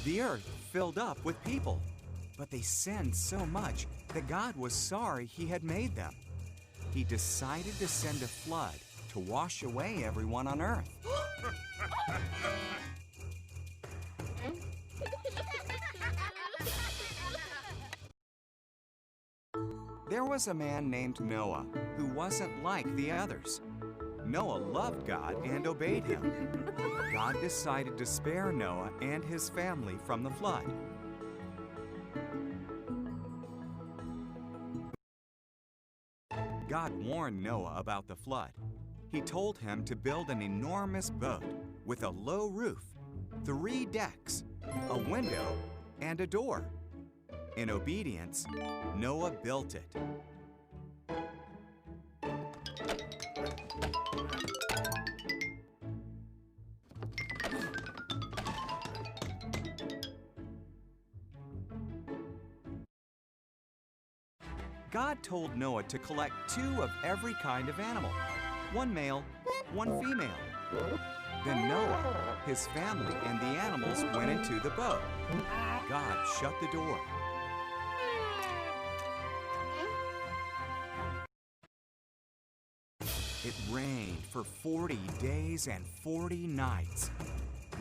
The earth filled up with people, but they sinned so much that God was sorry He had made them. He decided to send a flood to wash away everyone on earth. There was a man named Noah who wasn't like the others. Noah loved God and obeyed Him. God decided to spare Noah and his family from the flood. God warned Noah about the flood. He told him to build an enormous boat with a low roof, 3 decks, a window, and a door. In obedience, Noah built it. God told Noah to collect 2 of every kind of animal, 1 male, 1 female. Then Noah, his family, and the animals went into the boat. God shut the door. It rained for 40 days and 40 nights.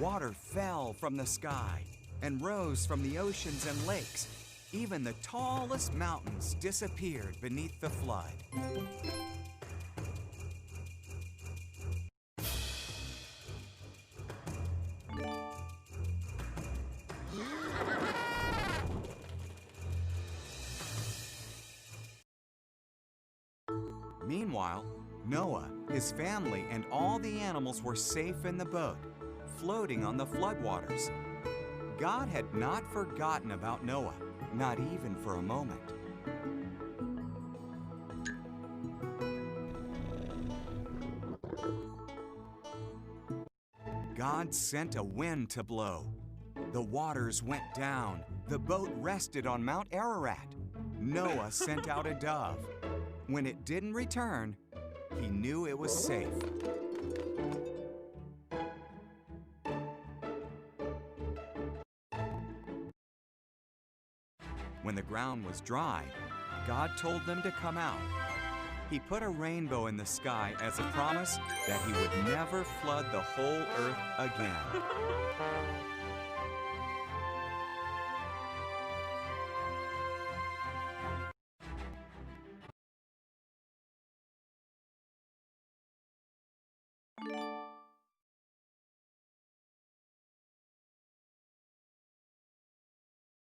Water fell from the sky and rose from the oceans and lakes. Even the tallest mountains disappeared beneath the flood. Meanwhile, Noah, his family, and all the animals were safe in the boat, floating on the floodwaters. God had not forgotten about Noah, not even for a moment. God sent a wind to blow. The waters went down. The boat rested on Mount Ararat. Noah sent out a dove. When it didn't return, he knew it was safe. When the ground was dry, God told them to come out. He put a rainbow in the sky as a promise that He would never flood the whole earth again.